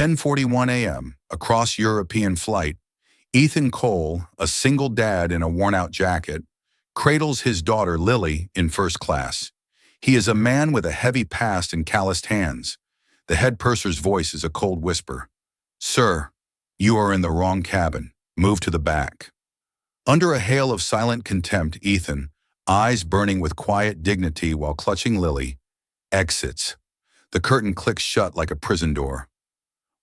10:41 a.m., across European flight, Ethan Cole, a single dad in a worn-out jacket, cradles his daughter Lily in first class. He is a man with a heavy past and calloused hands. The head purser's voice is a cold whisper. "Sir, you are in the wrong cabin. Move to the back." Under a hail of silent contempt, Ethan, eyes burning with quiet dignity while clutching Lily, exits. The curtain clicks shut like a prison door.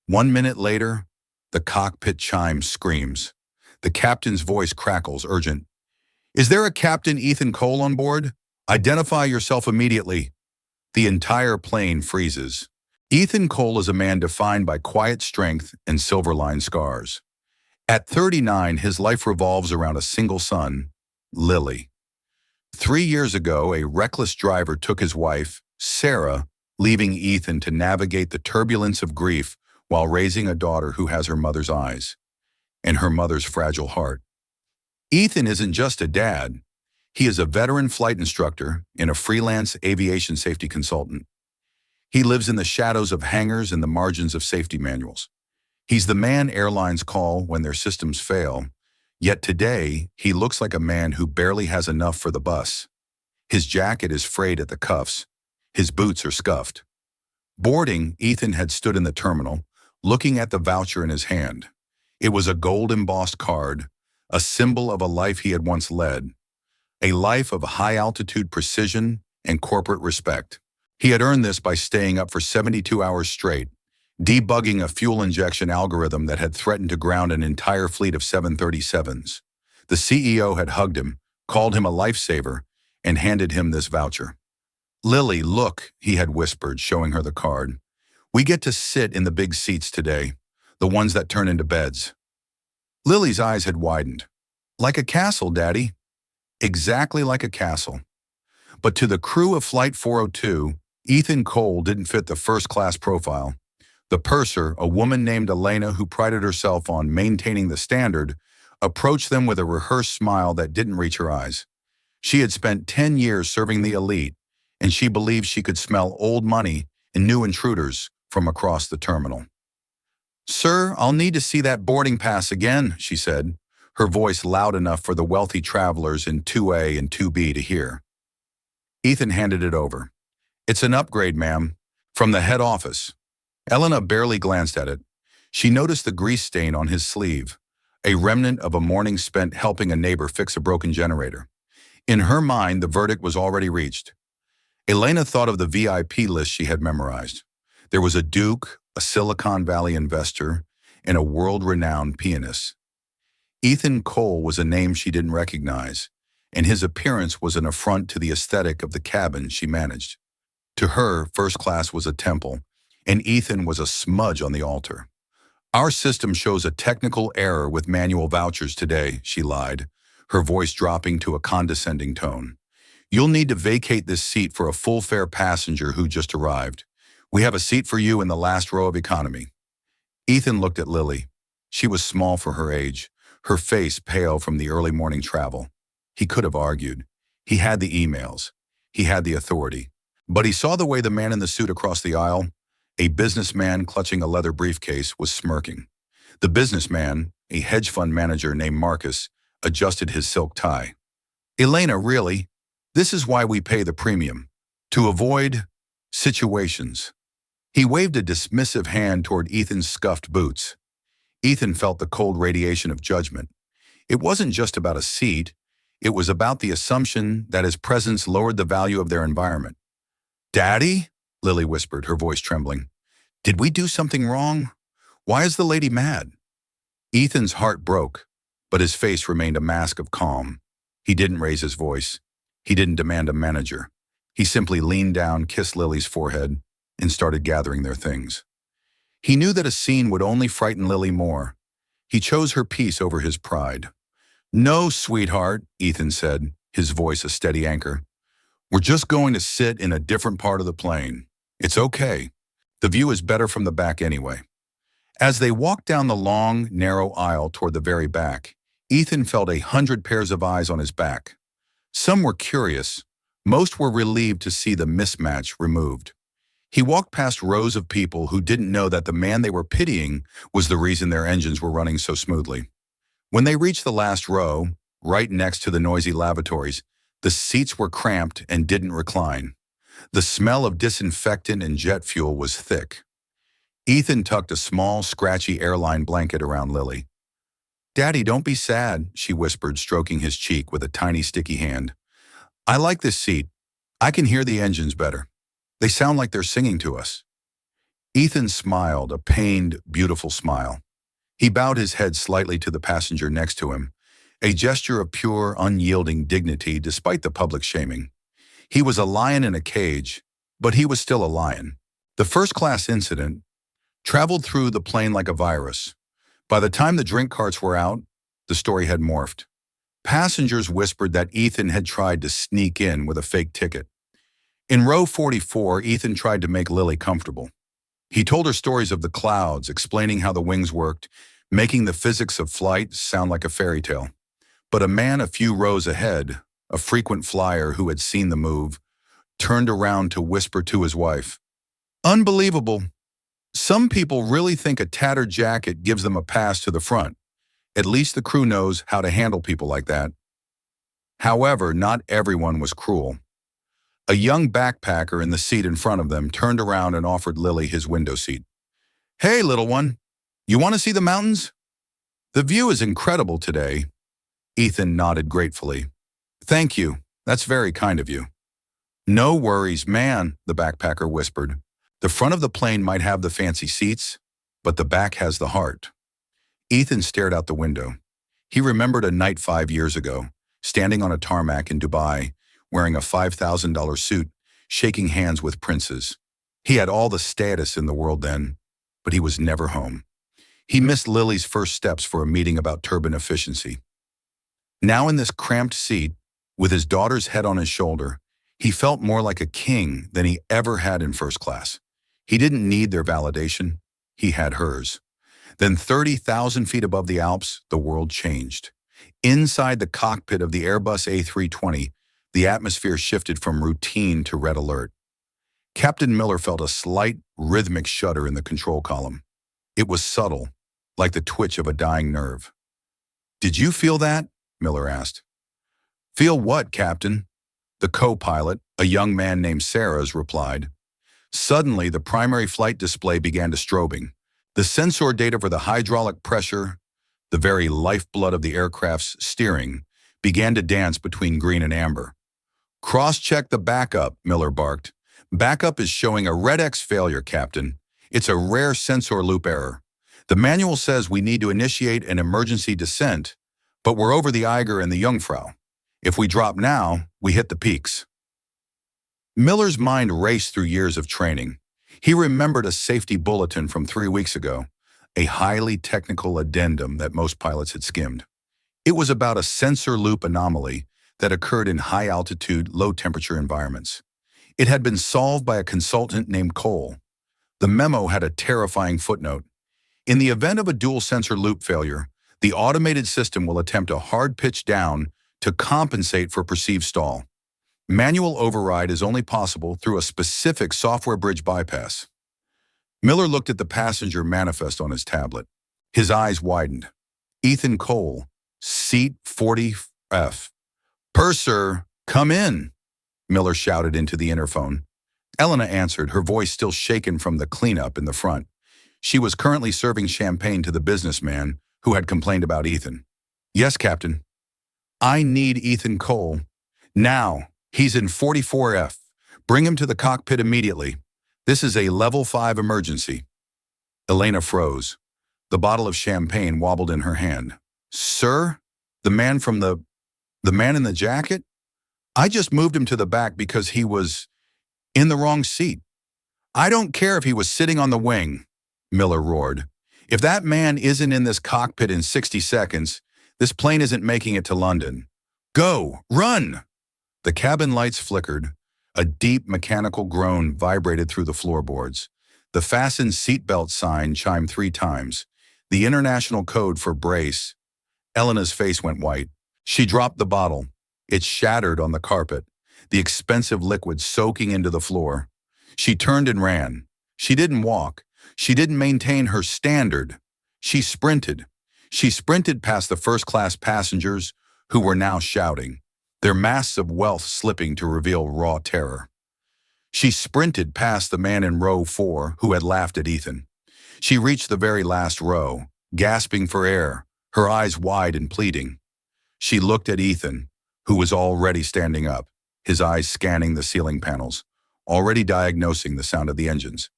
1 minute later, the cockpit chime screams. The captain's voice crackles, urgent. "Is there a Captain Ethan Cole on board? Identify yourself immediately." The entire plane freezes. Ethan Cole is a man defined by quiet strength and silver-lined scars. At 39, his life revolves around a single son, Lily. 3 years ago, a reckless driver took his wife, Sarah, leaving Ethan to navigate the turbulence of grief while raising a daughter who has her mother's eyes and her mother's fragile heart. Ethan isn't just a dad. He is a veteran flight instructor and a freelance aviation safety consultant. He lives in the shadows of hangars and the margins of safety manuals. He's the man airlines call when their systems fail, yet today he looks like a man who barely has enough for the bus. His jacket is frayed at the cuffs. His boots are scuffed. Boarding, Ethan had stood in the terminal, looking at the voucher in his hand. It was a gold-embossed card, a symbol of a life he had once led, a life of high-altitude precision and corporate respect. He had earned this by staying up for 72 hours straight, debugging a fuel injection algorithm that had threatened to ground an entire fleet of 737s. The CEO had hugged him, called him a lifesaver, and handed him this voucher. "Lily, look," he had whispered, showing her the card. "We get to sit in the big seats today, the ones that turn into beds." Lily's eyes had widened. "Like a castle, Daddy." Exactly like a castle. But to the crew of Flight 402, Ethan Cole didn't fit the first-class profile. The purser, a woman named Elena who prided herself on maintaining the standard, approached them with a rehearsed smile that didn't reach her eyes. She had spent 10 years serving the elite, and she believed she could smell old money and new intruders from across the terminal. "Sir, I'll need to see that boarding pass again," she said, her voice loud enough for the wealthy travelers in 2A and 2B to hear. Ethan handed it over. "It's an upgrade, ma'am, from the head office." Elena barely glanced at it. She noticed the grease stain on his sleeve, a remnant of a morning spent helping a neighbor fix a broken generator. In her mind, the verdict was already reached. Elena thought of the VIP list she had memorized. There was a duke, a Silicon Valley investor, and a world-renowned pianist. Ethan Cole was a name she didn't recognize, and his appearance was an affront to the aesthetic of the cabin she managed. To her, first class was a temple, and Ethan was a smudge on the altar. "Our system shows a technical error with manual vouchers today," she lied, her voice dropping to a condescending tone. "You'll need to vacate this seat for a full-fare passenger who just arrived. We have a seat for you in the last row of economy." Ethan looked at Lily. She was small for her age, her face pale from the early morning travel. He could have argued. He had the emails. He had the authority. But he saw the way the man in the suit across the aisle, a businessman clutching a leather briefcase, was smirking. The businessman, a hedge fund manager named Marcus, adjusted his silk tie. "Elena, really? This is why we pay the premium. To avoid situations." He waved a dismissive hand toward Ethan's scuffed boots. Ethan felt the cold radiation of judgment. It wasn't just about a seat. It was about the assumption that his presence lowered the value of their environment. "Daddy?" Lily whispered, her voice trembling. "Did we do something wrong? Why is the lady mad?" Ethan's heart broke, but his face remained a mask of calm. He didn't raise his voice. He didn't demand a manager. He simply leaned down, kissed Lily's forehead, and started gathering their things. He knew that a scene would only frighten Lily more. He chose her peace over his pride. "No, sweetheart," Ethan said, his voice a steady anchor. "We're just going to sit in a different part of the plane. It's okay. The view is better from the back anyway." As they walked down the long, narrow aisle toward the very back, Ethan felt 100 pairs of eyes on his back. Some were curious. Most were relieved to see the mismatch removed. He walked past rows of people who didn't know that the man they were pitying was the reason their engines were running so smoothly. When they reached the last row, right next to the noisy lavatories, the seats were cramped and didn't recline. The smell of disinfectant and jet fuel was thick. Ethan tucked a small, scratchy airline blanket around Lily. "Daddy, don't be sad," she whispered, stroking his cheek with a tiny sticky hand. "I like this seat. I can hear the engines better. They sound like they're singing to us." Ethan smiled, a pained, beautiful smile. He bowed his head slightly to the passenger next to him, a gesture of pure, unyielding dignity despite the public shaming. He was a lion in a cage, but he was still a lion. The first-class incident traveled through the plane like a virus. By the time the drink carts were out, the story had morphed. Passengers whispered that Ethan had tried to sneak in with a fake ticket. In row 44, Ethan tried to make Lily comfortable. He told her stories of the clouds, explaining how the wings worked, making the physics of flight sound like a fairy tale. But a man a few rows ahead, a frequent flyer who had seen the move, turned around to whisper to his wife, "Unbelievable. Some people really think a tattered jacket gives them a pass to the front. At least the crew knows how to handle people like that." However, not everyone was cruel. A young backpacker in the seat in front of them turned around and offered Lily his window seat. "Hey, little one, you want to see the mountains? The view is incredible today." Ethan nodded gratefully. "Thank you. That's very kind of you." "No worries, man," the backpacker whispered. "The front of the plane might have the fancy seats, but the back has the heart." Ethan stared out the window. He remembered a night 5 years ago, standing on a tarmac in Dubai, wearing a $5,000 suit, shaking hands with princes. He had all the status in the world then, but he was never home. He missed Lily's first steps for a meeting about turbine efficiency. Now in this cramped seat, with his daughter's head on his shoulder, he felt more like a king than he ever had in first class. He didn't need their validation. He had hers. Then 30,000 feet above the Alps, the world changed. Inside the cockpit of the Airbus A320, the atmosphere shifted from routine to red alert. Captain Miller felt a slight, rhythmic shudder in the control column. It was subtle, like the twitch of a dying nerve. "Did you feel that?" Miller asked. "Feel what, Captain?" The co-pilot, a young man named Sarahs, replied. Suddenly, the primary flight display began to strobing. The sensor data for the hydraulic pressure, the very lifeblood of the aircraft's steering, began to dance between green and amber. "Cross-check the backup," Miller barked. "Backup is showing a red X failure, Captain. It's a rare sensor loop error. The manual says we need to initiate an emergency descent, but we're over the Eiger and the Jungfrau. If we drop now, we hit the peaks." Miller's mind raced through years of training. He remembered a safety bulletin from 3 weeks ago, a highly technical addendum that most pilots had skimmed. It was about a sensor loop anomaly that occurred in high-altitude, low-temperature environments. It had been solved by a consultant named Cole. The memo had a terrifying footnote. In the event of a dual-sensor loop failure, the automated system will attempt a hard pitch down to compensate for perceived stall. Manual override is only possible through a specific software bridge bypass. Miller looked at the passenger manifest on his tablet. His eyes widened. "Ethan Cole, seat 40F. "Purser, come in," Miller shouted into the interphone. Elena answered, her voice still shaken from the cleanup in the front. She was currently serving champagne to the businessman who had complained about Ethan. "Yes, Captain." "I need Ethan Cole. Now, he's in 44F. Bring him to the cockpit immediately. This is a level 5 emergency." Elena froze. The bottle of champagne wobbled in her hand. "Sir? The man in the jacket? I just moved him to the back because he was in the wrong seat." "I don't care if he was sitting on the wing," Miller roared. "If that man isn't in this cockpit in 60 seconds, this plane isn't making it to London. Go! Run!" The cabin lights flickered. A deep mechanical groan vibrated through the floorboards. The fastened seatbelt sign chimed 3 times. The international code for brace. Elena's face went white. She dropped the bottle. It shattered on the carpet, the expensive liquid soaking into the floor. She turned and ran. She didn't walk. She didn't maintain her standard. She sprinted. She sprinted past the first-class passengers who were now shouting, their masks of wealth slipping to reveal raw terror. She sprinted past the man in row 4 who had laughed at Ethan. She reached the very last row, gasping for air, her eyes wide and pleading. She looked at Ethan, who was already standing up, his eyes scanning the ceiling panels, already diagnosing the sound of the engines.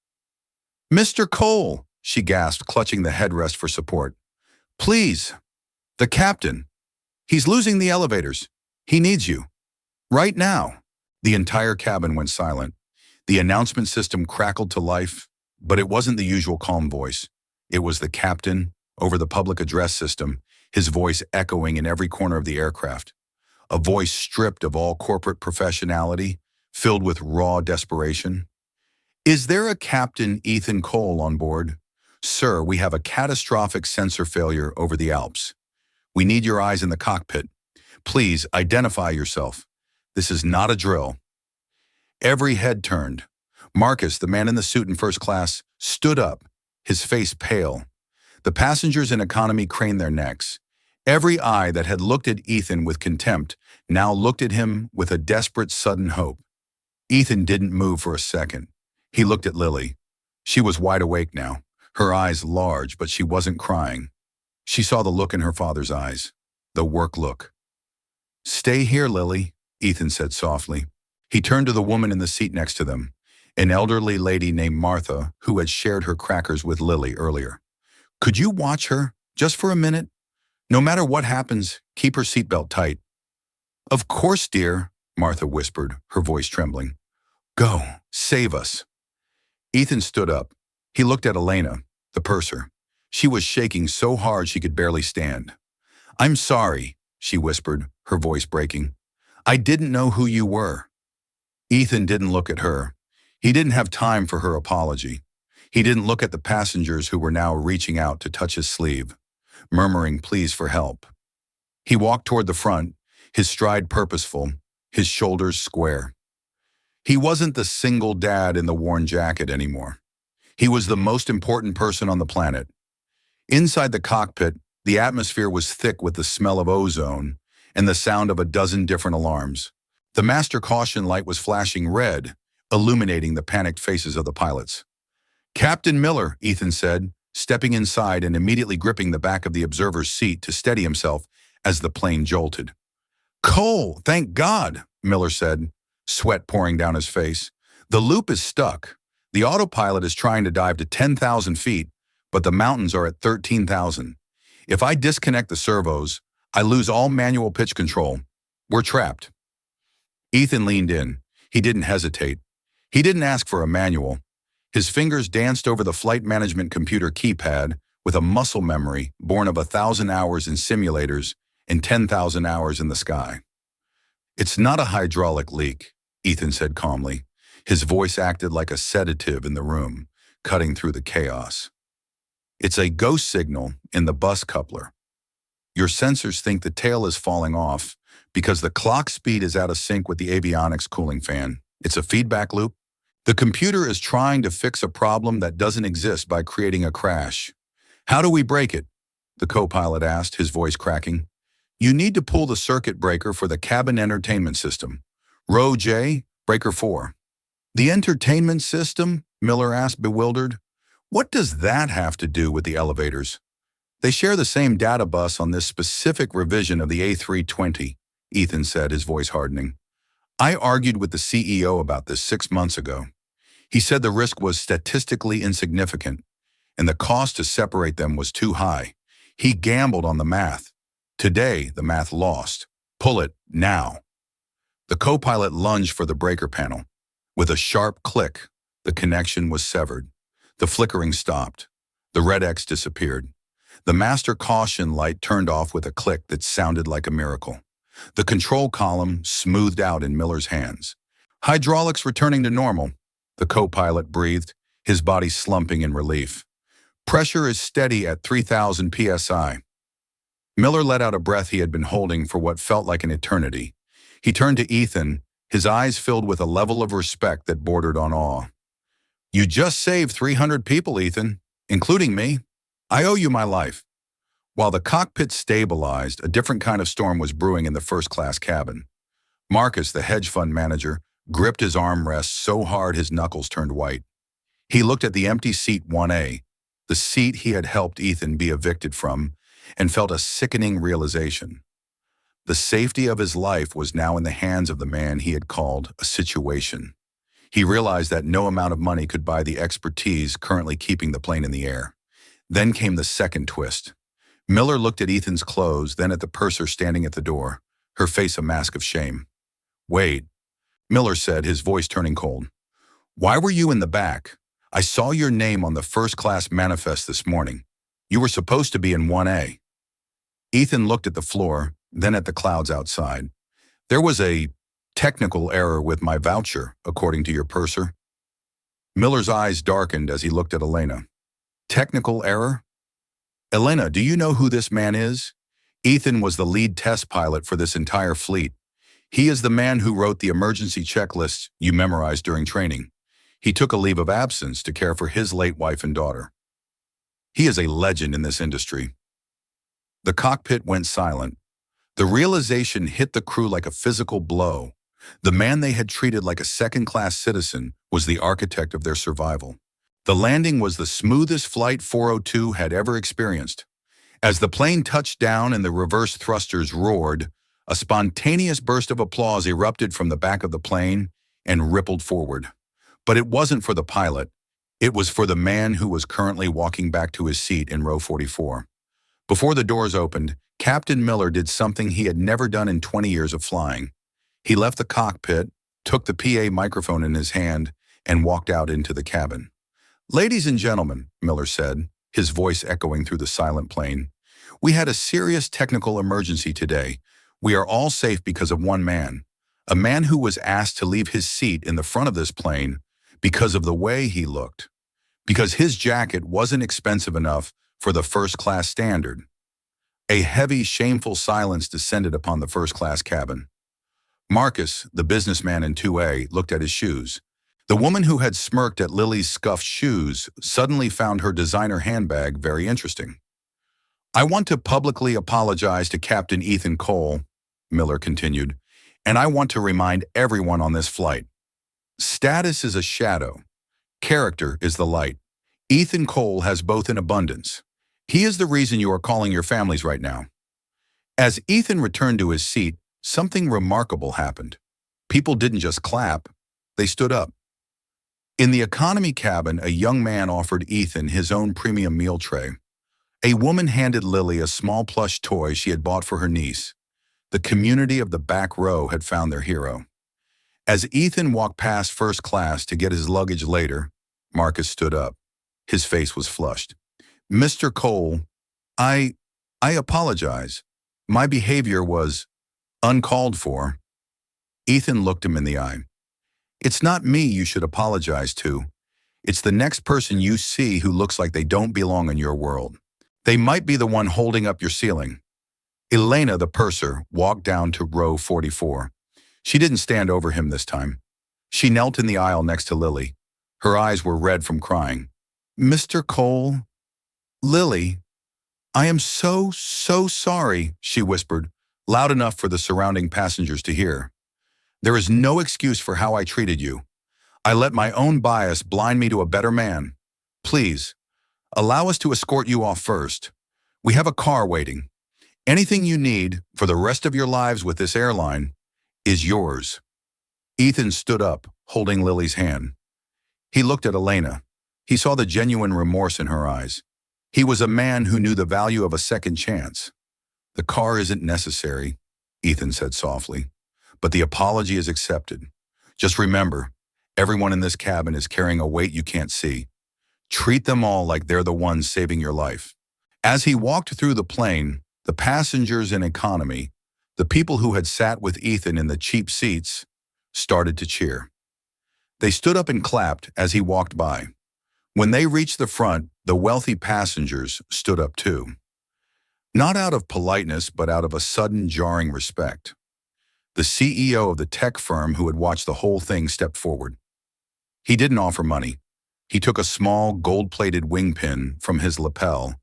"Mr. Cole," she gasped, clutching the headrest for support. "Please, the captain. He's losing the elevators. He needs you. Right now." The entire cabin went silent. The announcement system crackled to life, but it wasn't the usual calm voice. It was the captain over the public address system, his voice echoing in every corner of the aircraft. A voice stripped of all corporate professionality, filled with raw desperation. "Is there a Captain Ethan Cole on board? Sir, we have a catastrophic sensor failure over the Alps. We need your eyes in the cockpit. Please identify yourself. This is not a drill." Every head turned. Marcus, the man in the suit in first class, stood up, his face pale. The passengers in economy craned their necks. Every eye that had looked at Ethan with contempt now looked at him with a desperate, sudden hope. Ethan didn't move for a second. He looked at Lily. She was wide awake now, her eyes large, but she wasn't crying. She saw the look in her father's eyes, the work look. "Stay here, Lily," Ethan said softly. He turned to the woman in the seat next to them, an elderly lady named Martha who had shared her crackers with Lily earlier. "Could you watch her, just for a minute? No matter what happens, keep her seatbelt tight." "Of course, dear," Martha whispered, her voice trembling. "Go, save us." Ethan stood up. He looked at Elena, the purser. She was shaking so hard she could barely stand. "I'm sorry," she whispered, her voice breaking. "I didn't know who you were." Ethan didn't look at her. He didn't have time for her apology. He didn't look at the passengers who were now reaching out to touch his sleeve, murmuring pleas for help. He walked toward the front, his stride purposeful, his shoulders square. He wasn't the single dad in the worn jacket anymore. He was the most important person on the planet. Inside the cockpit, the atmosphere was thick with the smell of ozone and the sound of a dozen different alarms. The master caution light was flashing red, illuminating the panicked faces of the pilots. "Captain Miller," Ethan said, stepping inside and immediately gripping the back of the observer's seat to steady himself as the plane jolted. "Cole, thank God," Miller said, sweat pouring down his face. "The loop is stuck. The autopilot is trying to dive to 10,000 feet, but the mountains are at 13,000. If I disconnect the servos, I lose all manual pitch control. We're trapped." Ethan leaned in. He didn't hesitate. He didn't ask for a manual. His fingers danced over the flight management computer keypad with a muscle memory born of 1,000 hours in simulators and 10,000 hours in the sky. "It's not a hydraulic leak," Ethan said calmly. His voice acted like a sedative in the room, cutting through the chaos. "It's a ghost signal in the bus coupler. Your sensors think the tail is falling off because the clock speed is out of sync with the avionics cooling fan. It's a feedback loop. The computer is trying to fix a problem that doesn't exist by creating a crash." "How do we break it?" the co-pilot asked, his voice cracking. "You need to pull the circuit breaker for the cabin entertainment system. Row J, breaker 4. "The entertainment system?" Miller asked, bewildered. "What does that have to do with the elevators?" "They share the same data bus on this specific revision of the A320, Ethan said, his voice hardening. "I argued with the CEO about this 6 months ago. He said the risk was statistically insignificant, and the cost to separate them was too high. He gambled on the math. Today, the math lost. Pull it now." The co-pilot lunged for the breaker panel. With a sharp click, the connection was severed. The flickering stopped. The red X disappeared. The master caution light turned off with a click that sounded like a miracle. The control column smoothed out in Miller's hands. "Hydraulics returning to normal," the co-pilot breathed, his body slumping in relief. "Pressure is steady at 3,000 psi. Miller let out a breath he had been holding for what felt like an eternity. He turned to Ethan, his eyes filled with a level of respect that bordered on awe. You just saved 300 people, Ethan, including me. I owe you my life. While the cockpit stabilized, a different kind of storm was brewing in the first-class cabin. Marcus, the hedge fund manager, gripped his armrest so hard his knuckles turned white. He looked at the empty seat 1A, the seat he had helped Ethan be evicted from, and felt a sickening realization. The safety of his life was now in the hands of the man he had called a situation. He realized that no amount of money could buy the expertise currently keeping the plane in the air. Then came the second twist. Miller looked at Ethan's clothes, then at the purser standing at the door, her face a mask of shame. "Wait," Miller said, his voice turning cold. "Why were you in the back? I saw your name on the first-class manifest this morning. You were supposed to be in 1A. Ethan looked at the floor, then at the clouds outside. "There was a technical error with my voucher, according to your purser." Miller's eyes darkened as he looked at Elena. "Technical error? Elena, do you know who this man is?" Ethan was the lead test pilot for this entire fleet. He is the man who wrote the emergency checklists you memorized during training. He took a leave of absence to care for his late wife and daughter. He is a legend in this industry. The cockpit went silent. The realization hit the crew like a physical blow. The man they had treated like a second-class citizen was the architect of their survival. The landing was the smoothest Flight 402 had ever experienced. As the plane touched down and the reverse thrusters roared, a spontaneous burst of applause erupted from the back of the plane and rippled forward. But it wasn't for the pilot. It was for the man who was currently walking back to his seat in row 44. Before the doors opened, Captain Miller did something he had never done in 20 years of flying. He left the cockpit, took the PA microphone in his hand, and walked out into the cabin. "Ladies and gentlemen," Miller said, his voice echoing through the silent plane, "we had a serious technical emergency today. We are all safe because of one man, a man who was asked to leave his seat in the front of this plane because of the way he looked, because his jacket wasn't expensive enough for the first-class standard." A heavy, shameful silence descended upon the first-class cabin. Marcus, the businessman in 2A, looked at his shoes. The woman who had smirked at Lily's scuffed shoes suddenly found her designer handbag very interesting. "I want to publicly apologize to Captain Ethan Cole," Miller continued, "and I want to remind everyone on this flight. Status is a shadow. Character is the light. Ethan Cole has both in abundance. He is the reason you are calling your families right now." As Ethan returned to his seat, something remarkable happened. People didn't just clap, they stood up. In the economy cabin, a young man offered Ethan his own premium meal tray. A woman handed Lily a small plush toy she had bought for her niece. The community of the back row had found their hero. As Ethan walked past first class to get his luggage later, Marcus stood up. His face was flushed. "Mr. Cole, I apologize. My behavior was uncalled for." Ethan looked him in the eye. "It's not me you should apologize to. It's the next person you see who looks like they don't belong in your world. They might be the one holding up your ceiling." Elena, the purser, walked down to row 44. She didn't stand over him this time. She knelt in the aisle next to Lily. Her eyes were red from crying. "Mr. Cole, Lily, I am so sorry," she whispered, loud enough for the surrounding passengers to hear. "There is no excuse for how I treated you. I let my own bias blind me to a better man. Please, allow us to escort you off first. We have a car waiting. Anything you need for the rest of your lives with this airline is yours." Ethan stood up, holding Lily's hand. He looked at Elena. He saw the genuine remorse in her eyes. He was a man who knew the value of a second chance. "The car isn't necessary," Ethan said softly, "but the apology is accepted. Just remember, everyone in this cabin is carrying a weight you can't see. Treat them all like they're the ones saving your life." As he walked through the plane, the passengers in economy, the people who had sat with Ethan in the cheap seats, started to cheer. They stood up and clapped as he walked by. When they reached the front, the wealthy passengers stood up too. Not out of politeness, but out of a sudden jarring respect. The CEO of the tech firm who had watched the whole thing stepped forward. He didn't offer money. He took a small, gold-plated wing pin from his lapel,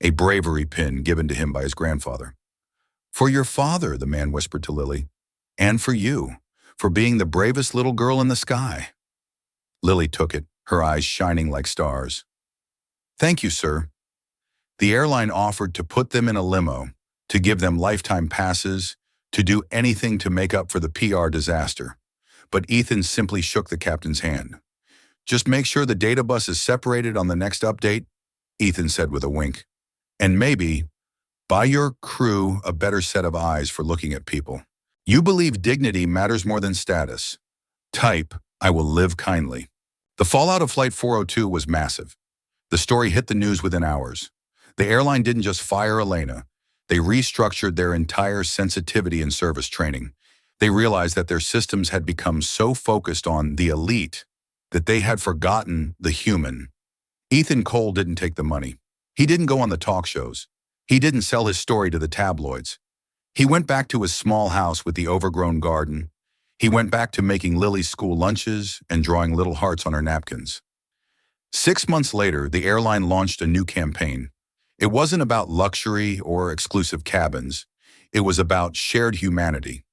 a bravery pin given to him by his grandfather. "For your father," the man whispered to Lily, "and for you, for being the bravest little girl in the sky." Lily took it, her eyes shining like stars. "Thank you, sir." The airline offered to put them in a limo, to give them lifetime passes, to do anything to make up for the PR disaster. But Ethan simply shook the captain's hand. "Just make sure the data bus is separated on the next update," Ethan said with a wink. "And maybe buy your crew a better set of eyes for looking at people. You believe dignity matters more than status. Type, I will live kindly." The fallout of Flight 402 was massive. The story hit the news within hours. The airline didn't just fire Elena. They restructured their entire sensitivity and service training. They realized that their systems had become so focused on the elite that they had forgotten the human. Ethan Cole didn't take the money. He didn't go on the talk shows. He didn't sell his story to the tabloids. He went back to his small house with the overgrown garden. He went back to making Lily's school lunches and drawing little hearts on her napkins. 6 months later, the airline launched a new campaign. It wasn't about luxury or exclusive cabins. It was about shared humanity.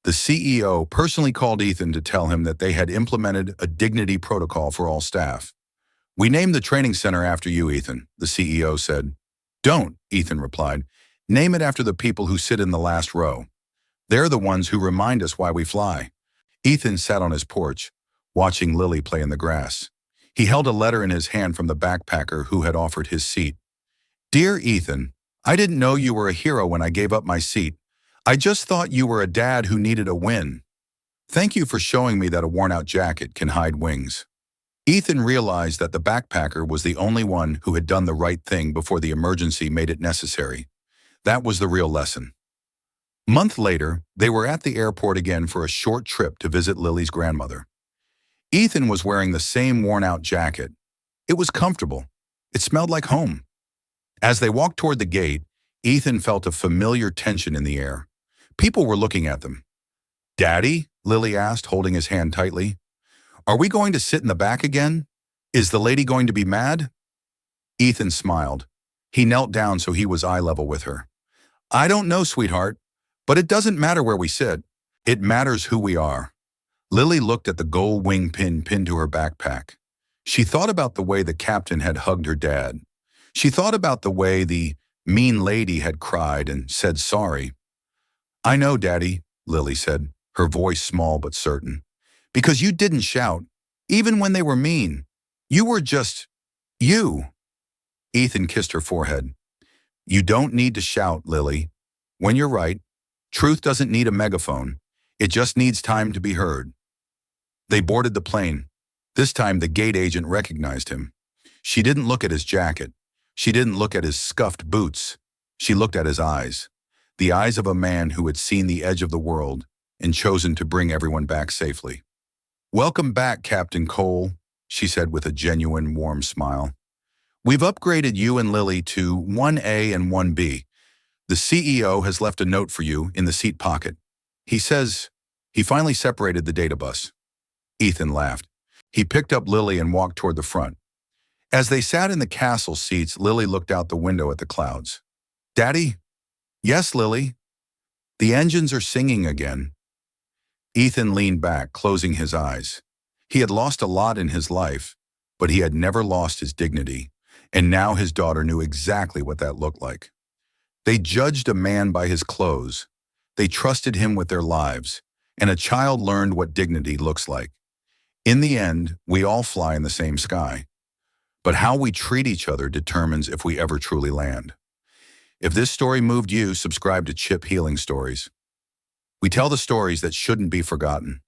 The CEO personally called Ethan to tell him that they had implemented a dignity protocol for all staff. "We named the training center after you, Ethan," the CEO said. "Don't," Ethan replied. "Name it after the people who sit in the last row. They're the ones who remind us why we fly." Ethan sat on his porch, watching Lily play in the grass. He held a letter in his hand from the backpacker who had offered his seat. "Dear Ethan, I didn't know you were a hero when I gave up my seat. I just thought you were a dad who needed a win. Thank you for showing me that a worn-out jacket can hide wings." Ethan realized that the backpacker was the only one who had done the right thing before the emergency made it necessary. That was the real lesson. A month later, they were at the airport again for a short trip to visit Lily's grandmother. Ethan was wearing the same worn-out jacket. It was comfortable. It smelled like home. As they walked toward the gate, Ethan felt a familiar tension in the air. People were looking at them. "Daddy?" Lily asked, holding his hand tightly. "Are we going to sit in the back again? Is the lady going to be mad?" Ethan smiled. He knelt down so he was eye level with her. "I don't know, sweetheart, but it doesn't matter where we sit. It matters who we are." Lily looked at the gold wing pin pinned to her backpack. She thought about the way the captain had hugged her dad. She thought about the way the mean lady had cried and said sorry. "I know, Daddy," Lily said, her voice small but certain. "Because you didn't shout, even when they were mean. You were just you." Ethan kissed her forehead. "You don't need to shout, Lily. When you're right, truth doesn't need a megaphone. It just needs time to be heard." They boarded the plane. This time the gate agent recognized him. She didn't look at his jacket. She didn't look at his scuffed boots. She looked at his eyes. The eyes of a man who had seen the edge of the world and chosen to bring everyone back safely. "Welcome back, Captain Cole," she said with a genuine, warm smile. "We've upgraded you and Lily to 1A and 1B. The CEO has left a note for you in the seat pocket. He says he finally separated the data bus." Ethan laughed. He picked up Lily and walked toward the front. As they sat in the castle seats, Lily looked out the window at the clouds. "Daddy?" "Yes, Lily." "The engines are singing again." Ethan leaned back, closing his eyes. He had lost a lot in his life, but he had never lost his dignity, and now his daughter knew exactly what that looked like. They judged a man by his clothes. They trusted him with their lives, and a child learned what dignity looks like. In the end, we all fly in the same sky. But how we treat each other determines if we ever truly land. If this story moved you, subscribe to Chip Healing Stories. We tell the stories that shouldn't be forgotten.